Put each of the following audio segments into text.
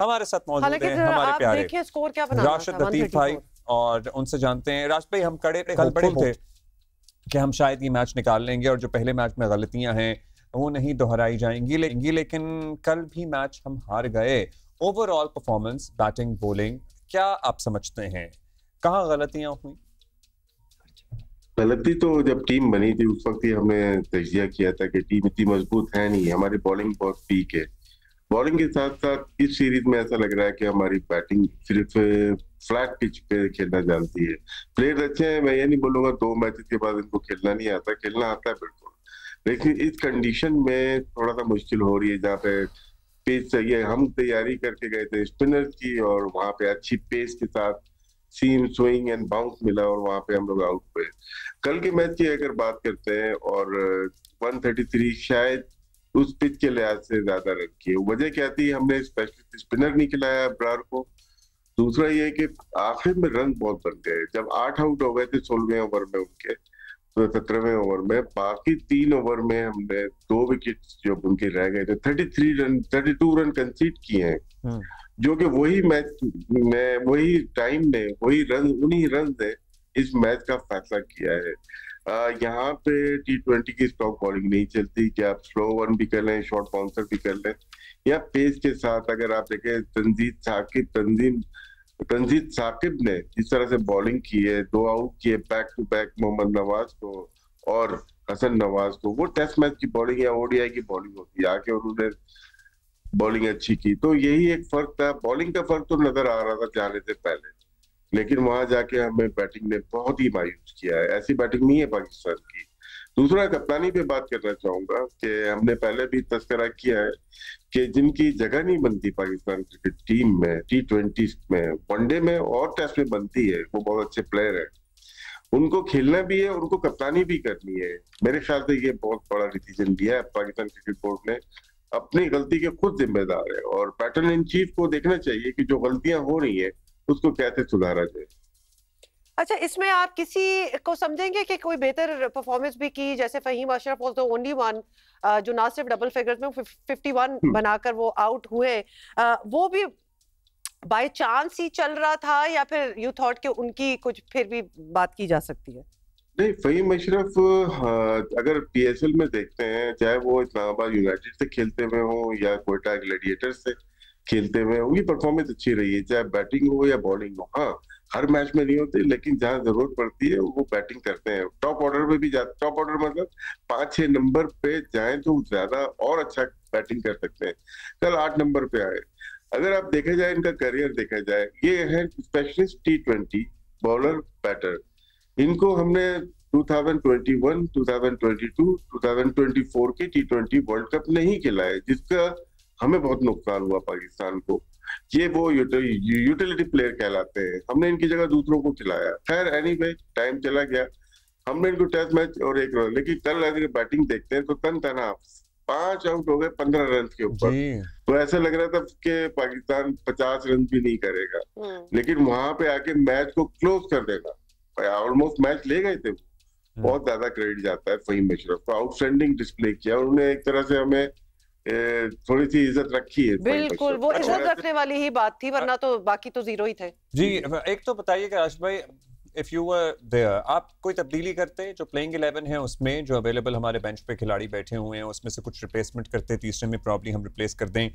हमारे साथ मौजूद हैं हमारे प्यारे स्कोर क्या बना राशिद लतीफ भाई, और उनसे जानते हैं। राशिद भाई, हम कल बड़े थे कि हम शायद ये मैच निकाल लेंगे और जो पहले मैच में गलतियां हैं वो नहीं दोहराई जाएंगी, लेकिन कल भी मैच हम हार गए। ओवरऑल परफॉर्मेंस, बैटिंग, बॉलिंग, क्या आप समझते हैं कहाँ गलतियां हुई? गलती तो जब टीम बनी थी उस वक्त ही हमने तजिया किया था कि टीम इतनी मजबूत है नहीं, हमारी बॉलिंग बहुत वीक है। बॉलिंग के साथ साथ इस सीरीज में ऐसा लग रहा है कि हमारी बैटिंग सिर्फ फ्लैट पिच पे खेलना जानती है। प्लेयर अच्छे हैं, मैं ये नहीं बोलूंगा 2 मैचेस के बाद इनको खेलना नहीं आता, खेलना आता है बिल्कुल, लेकिन इस कंडीशन में थोड़ा सा मुश्किल हो रही है। जहाँ पे पेस चाहिए, हम तैयारी करके गए थे स्पिनर की और वहां पे अच्छी पेस के साथ सीम, स्विंग एंड बाउंस मिला और वहां पे हम लोग आउट हुए। कल के मैच की अगर बात करते हैं, और 133 शायद उस पिच के लिहाज से ज्यादा रन किए। वजह क्या थी? हमने स्पेशलिस्ट स्पिनर नहीं खिलाया ब्रार को। दूसरा ये कि आखिर में रन बहुत बन गए। जब 8 आउट हो गए थे 16वें ओवर में उनके, तो 17वें ओवर में बाकी 3 ओवर में हमने 2 विकेट जो उनके रह गए थे, 32 रन कंसीड किए हैं, जो कि वही मैच में, वही टाइम में, वही रन, उन्हीं रन ने इस मैच का फैसला किया है। यहाँ पे T20 की स्टॉक बॉलिंग नहीं चलती कि आप स्लो वन भी कर लें, शॉर्ट बाउंसर भी कर लें, या पेस के साथ। अगर आप देखें तंजीद साकिब ने जिस तरह से बॉलिंग की है, 2 आउट किए back to back Mohammad Nawaz को और हसन नवाज को, वो टेस्ट मैच की बॉलिंग या ओडीआई की बॉलिंग होती है, आके उन्होंने बॉलिंग अच्छी की। तो यही एक फर्क था, बॉलिंग का फर्क तो नजर आ रहा था जाने से पहले, लेकिन वहां जाके हमें बैटिंग ने बहुत ही मायूस किया है। ऐसी बैटिंग नहीं है पाकिस्तान की। दूसरा, कप्तानी पे बात करना चाहूंगा कि हमने पहले भी तस्करा किया है कि जिनकी जगह नहीं बनती पाकिस्तान क्रिकेट टीम में, T20 में, वनडे में और टेस्ट में बनती है, वो बहुत अच्छे प्लेयर है, उनको खेलना भी है, उनको कप्तानी भी करनी है। मेरे ख्याल से ये बहुत बड़ा डिसीजन लिया है पाकिस्तान क्रिकेट बोर्ड ने, अपनी गलती के खुद जिम्मेदार है, और पैटर्न इन चीफ को देखना चाहिए कि जो गलतियां हो रही है उसको कैसे सुधारा जाए। अच्छा, इसमें आप किसी को समझेंगे कि कोई बेहतर परफॉर्मेंस भी की, जैसे Faheem Ashraf was the only one जो ना सिर्फ डबल फिगर्स में 51 बनाकर वो आउट हुए, वो भी बाय चांस ही चल रहा था या फिर यू थॉट कि उनकी कुछ फिर भी बात की जा सकती है? नहीं, फहीम अशरफ अगर PSL में देखते हैं, चाहे वो इस्लामाबाद यूनाइटेड से खेलते हुए हो या कोयटा ग्लैडिएटर्स से खेलते हुए, उनकी परफॉर्मेंस अच्छी रही है, चाहे बैटिंग हो या बॉलिंग हो। हाँ, हर मैच में नहीं होते, लेकिन जहां जरूरत पड़ती है वो बैटिंग करते हैं। टॉप ऑर्डर में भी जाते, टॉप ऑर्डर मतलब 5-6 नंबर पे जाएं तो ज्यादा और अच्छा बैटिंग कर सकते हैं। कल 8 नंबर पे आए। अगर आप देखा जाए, इनका करियर देखा जाए, ये है स्पेशलिस्ट T20 बॉलर बैटर। इनको हमने 2021, 2022, 2024 के T20 वर्ल्ड कप नहीं खिलाए, जिसका हमें बहुत नुकसान हुआ पाकिस्तान को। ये वो यूटिलिटी प्लेयर कहलाते हैं, हमने इनकी जगह दूसरों को खिलाया। खैर, एनीवे, टाइम चला गया, हमने इनको टेस्ट मैच और एक, लेकिन कल अगर बैटिंग देखते हैं तो तन तना 5 आउट हो गए 15 रन के ऊपर। तो ऐसा लग रहा था कि पाकिस्तान 50 रन भी नहीं करेगा, लेकिन वहां पे आके मैच को क्लोज कर देगा, ऑलमोस्ट मैच ले गए थे। बहुत ज्यादा क्रेडिट जाता है फहीम अशरफ को, आउटस्टैंडिंग डिस्प्ले किया उन्होंने, एक तरह से हमें थोड़ी सी इज्जत रखी है। बिल्कुल, वो इज्जत रखने वाली ही बात थी, वरना तो बाकी तो जीरो ही थे। जी, एक तो बताइए कि राशिद भाई, इफ यू वर देयर, आप कोई तब्दीली करते जो प्लेइंग 11 है उसमें, जो अवेलेबल हमारे बेंच पे खिलाड़ी बैठे हुए हैं उसमें से कुछ रिप्लेसमेंट करते, तीसरे में प्रॉब्ली हम रिप्लेस कर दें?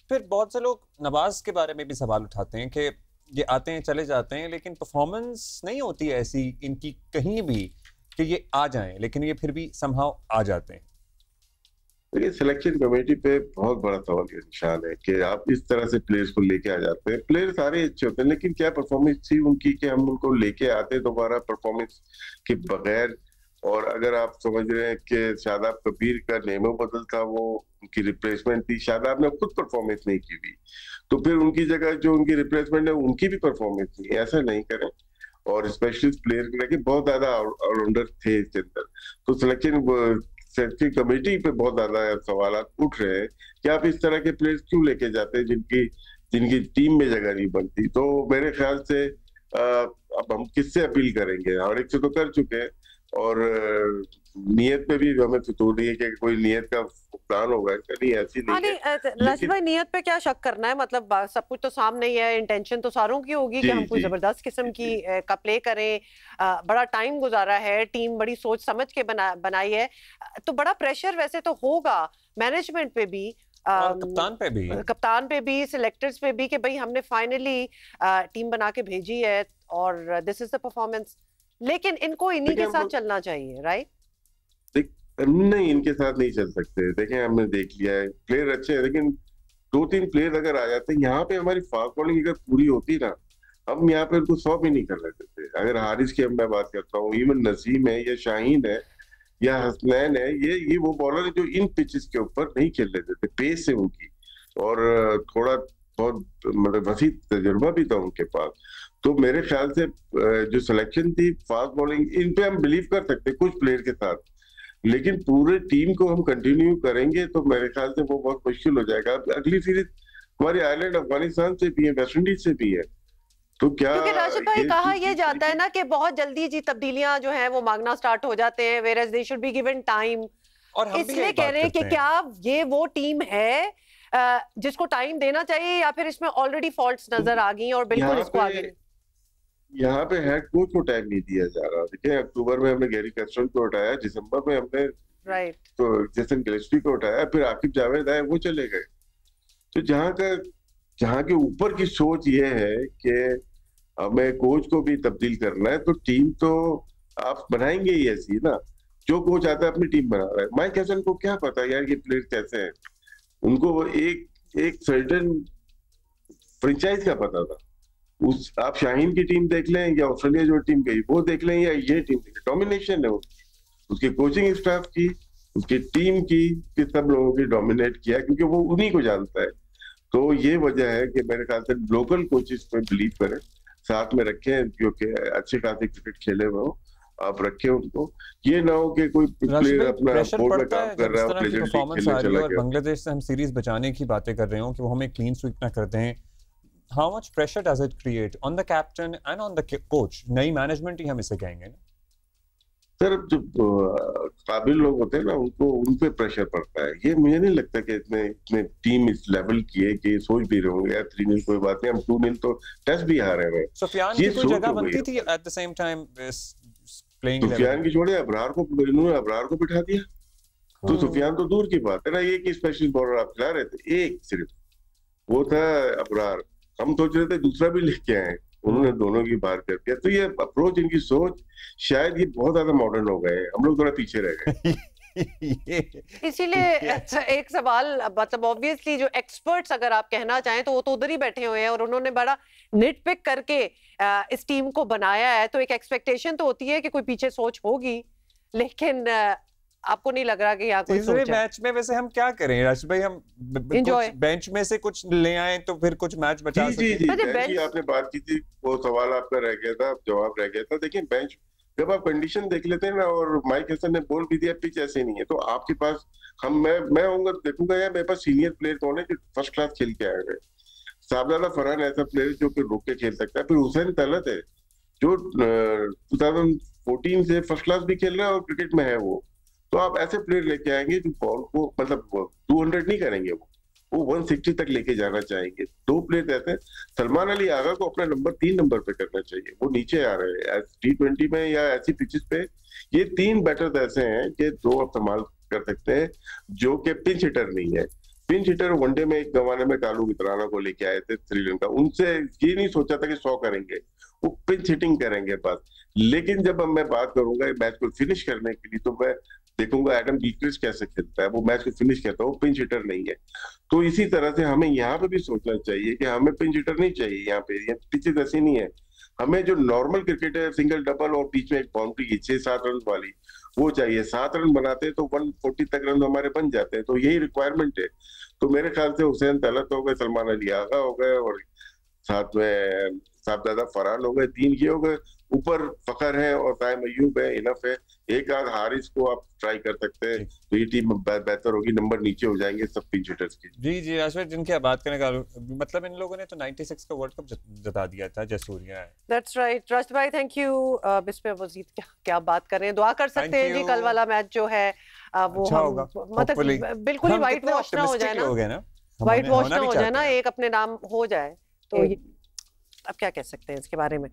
फिर बहुत से लोग नवाज के बारे में भी सवाल उठाते हैं कि ये आते हैं चले जाते हैं, लेकिन परफॉर्मेंस नहीं होती ऐसी इनकी कहीं भी कि ये आ जाएं, लेकिन ये फिर भी समहाउ आ जाते हैं। देखिए, सिलेक्शन कमेटी पे बहुत बड़ा सवाल का निशान है कि आप इस तरह से प्लेयर्स को लेके आ जाते हैं। प्लेयर सारे अच्छे होते हैं, लेकिन क्या परफॉर्मेंस थी उनकी कि हम उनको लेके आते दोबारा परफॉर्मेंस के बगैर। और अगर आप समझ रहे हैं कि शादाब कबीर का नेमो बदल था, वो उनकी रिप्लेसमेंट थी, शादाब ने खुद परफॉर्मेंस नहीं की हुई, तो फिर उनकी जगह जो उनकी रिप्लेसमेंट है उनकी भी परफॉर्मेंस नहीं, ऐसा नहीं करें। और स्पेशलिस्ट प्लेयर लेके बहुत ज्यादा ऑलराउंडर थे इसके अंदर, तो सिलेक्शन कमेटी पे बहुत ज्यादा सवाल उठ रहे हैं कि आप इस तरह के प्लेयर्स क्यों लेके जाते हैं जिनकी टीम में जगह नहीं बनती। तो मेरे ख्याल से अब हम किससे अपील करेंगे, और एक से तो कर चुके हैं, और नियत पे भी हमें फितूर नहीं है कि कोई नियत का प्लान होगा, नहीं ऐसी नहीं है। राशिद भाई नियत पे क्या शक करना है, मतलब सब कुछ तो सामने ही है, इंटेंशन तो सारों की होगी कि हम कोई जबरदस्त किस्म की का प्ले करें। बड़ा टाइम गुजारा है, टीम बड़ी सोच समझ के बनाई है, तो बड़ा प्रेशर वैसे तो होगा मैनेजमेंट पे भी, और कप्तान पे भी, सिलेक्टर्स पे भी, कि भाई हमने फाइनली टीम बना के भेजी है और दिस इज द परफॉर्मेंस। लेकिन इनको इन्हीं के साथ चलना चाहिए, राइट? नहीं, इनके साथ नहीं चल सकते। देखें, हमने देख लिया है, प्लेयर अच्छे हैं, लेकिन 2-3 प्लेयर अगर आ जाते हैं यहाँ पे, हमारी फास्ट बॉलिंग अगर पूरी होती ना, हम यहाँ पे उनको 100 भी नहीं कर लेते थे। अगर हारिस की मैं बात करता हूँ, इवन नसीम है या शाहीन है या हसनैन है, ये वो बॉलर है जो इन पिचेस के ऊपर नहीं खेल लेते थे, पेस है उनकी, और थोड़ा बहुत मतलब वसी तजुर्बा भी था उनके पास। तो मेरे ख्याल से जो सिलेक्शन थी फास्ट बॉलिंग, इन पे हम बिलीव कर सकते कुछ प्लेयर के साथ, लेकिन पूरे टीम को हम कंटिन्यू करेंगे तो मेरे ख्याल से वो बहुत मुश्किल हो जाएगा। अगली सीरीज हमारी आयरलैंड अफगानिस्तान से भी है, वेस्ट इंडीज से भी है, तो क्या? क्योंकि राशिद भाई कहा यह जाता है ना कि बहुत जल्दी जी तब्दीलियां जो हैं वो मांगना स्टार्ट हो जाते हैं, whereas they should be given time. और इसलिए कह रहे हैं कि क्या ये वो टीम है जिसको टाइम देना चाहिए, या फिर इसमें ऑलरेडी फॉल्ट्स नजर आ गई और बिल्कुल इसको आगे? यहाँ पे हेड कोच को टाइम नहीं दिया जा रहा। देखिए, अक्टूबर में हमने गैरी कैस्ट्रो को उठाया, दिसंबर में हमने तो जेसन गिलेस्पी को उठाया, फिर आकिब जावेद आए, वो चले गए। तो जहाँ के ऊपर की सोच ये है कि हमें कोच को भी तब्दील करना है, तो टीम तो आप बनाएंगे ही ऐसी ना, जो कोच आता है अपनी टीम बना रहा है। माइक हैसन को क्या पता यार ये प्लेयर कैसे हैं, उनको एक सर्टेन फ्रेंचाइज का पता था। आप शाहीन की टीम देख लें या ऑस्ट्रेलिया जो टीम गई वो देख लें, या ये टीम देख लें, डोमिनेशन है उसकी कोचिंग स्टाफ की, उसकी टीम की, कि सब लोगों की डोमिनेट किया, क्योंकि वो उन्हीं को जानता है। तो ये वजह है कि मेरे ख्याल से लोकल कोचेस पे बिलीव करें, साथ में रखें, जो कि अच्छे खासे क्रिकेट खेले हुए हो, आप रखें उनको। ये ना हो कि कोई प्लेयर अपना बोर्ड में काम कर रहा है, परफॉर्मेंस आ रही है और बांग्लादेश से हम सीरीज बचाने की बातें कर रहे हो कि वो हमें क्लीन स्वीप ना करते हैं। How much pressure does it create on the captain and on the coach? नई मैनेजमेंट ही हम इसे कहेंगे ना सर। जो काबिल लोग होते हैं ना, उन पे प्रेशर पड़ता है। ये मुझे नहीं लगता कि इतने टीम इस लेवल की है कि सोच भी रहे होंगे यार 3-0 कोई बात नहीं, हम 2-0 तो टेस्ट भी हारे हैं। सुफियान की कोई जगह बनती थी at the same time playing. Sufiyan की छोड़े, अबरार को बिठा दिया, तो सुफियान तो दूर की बात है ना। ये कि स्पेशल बॉलर आप खिला रहे थे, एक सिर्फ वो था अबरार, हम सोच रहे थे दूसरा भी लेके आए, उन्होंने दोनों की बात कर दिया। तो ये अप्रोच, इनकी सोच शायद ये बहुत ज्यादा मॉडर्न हो गए, हम लोग थोड़ा पीछे रह गए। इसीलिए एक सवाल, मतलब ऑब्वियसली जो एक्सपर्ट्स अगर आप कहना चाहें तो वो तो उधर ही बैठे हुए हैं और उन्होंने बड़ा निटपिक करके इस टीम को बनाया है, तो एक एक्सपेक्टेशन तो होती है कि कोई पीछे सोच होगी, लेकिन आपको नहीं लग रहा कि यहाँ कोई सोच है? मैच में वैसे हम क्या करें राशिद भाई, हम बेंच में से कुछ ले आए तो फिर कुछ मैच बचा सकते हैं। जी, आपने बात की थी, वो सवाल आपका रह गया था, जवाब रह गया था। देखिए, बेंच जब आप कंडीशन देख लेते हैं ना, और माइक हैसन ने बोल भी दिया पिच ऐसे नहीं है, तो आपके पास मैं आऊंगा देखूंगा यार मेरे पास सीनियर प्लेयर कौन है जो फर्स्ट क्लास खेल के आए हैं। साबलाला फरहान ऐसा प्लेयर जो कि रुक के खेल सकता है। फिर हुसैन तलत है जो 2014 से फर्स्ट क्लास भी खेल रहा है और क्रिकेट में है वो। तो आप ऐसे प्लेयर लेके आएंगे जो बॉल को मतलब 200 नहीं करेंगे, वो 160 तक लेके जाना चाहेंगे। 2 प्लेयर ऐसे हैं। सलमान अली आगा को अपना नंबर 3 नंबर पे करना चाहिए, वो नीचे आ रहे हैं T20 में या ऐसी पिचेस पे। ये 3 बैटर्स ऐसे हैं कि 2 इस्तेमाल कर सकते हैं जो कि पिंच हिटर नहीं है। पिंच हिटर वनडे में एक जमाने में कालू वितराना को लेके आए थे श्रीलंका, उनसे ये नहीं सोचा था कि 100 करेंगे, वो पिंच हिटिंग करेंगे बस। लेकिन जब मैं बात करूंगा मैच को फिनिश करने के लिए, तो मैं देखूंगा एडम गिलक्रिस्ट कैसे खेलता है, वो मैच को फिनिश करता है, वो पिंच हिटर नहीं है। तो इसी तरह से हमें यहाँ पे भी सोचना चाहिए कि हमें पिंच हिटर नहीं चाहिए। यहाँ पे पिचेस ऐसी नहीं है, हमें जो नॉर्मल क्रिकेट है, सिंगल डबल और बीच में एक बाउंड्री 6-7 रन वाली, वो चाहिए। 7 रन बनाते हैं तो 140 तक रन हमारे बन जाते हैं, तो यही रिक्वायरमेंट है। तो मेरे ख्याल से हुसैन तलत हो गए, सलमान अली आगा हो गए और साथ में साहबजादा फरहान हो गए, 3 ये हो गए, ऊपर फखर है और ताइम अय्यूब है, इनफ है। एक आध हारिस को आप ट्राई कर सकते हैं, तो ये टीम बेहतर होगी, नंबर नीचे हो जाएंगे सब पिंच हिटर्स के। जी जी आशा, जिनकी आप बात करने का मतलब, इन लोगों ने तो 96 का वर्ल्ड कप जता दिया था, जसूरिया है। दैट्स राइट राशिद भाई, थैंक यू। बिस्मिल्लाह वजीद, क्या बात कर रहे हैं, दुआ कर सकते हैं जी कल वाला मैच जो है वो अच्छा होगा, मतलब बिल्कुल ही वाइट वॉश ना हो जाए ना, वाइट वॉश ना हो जाए ना, एक अपने नाम हो जाए, तो अब क्या कह सकते हैं इसके बारे में।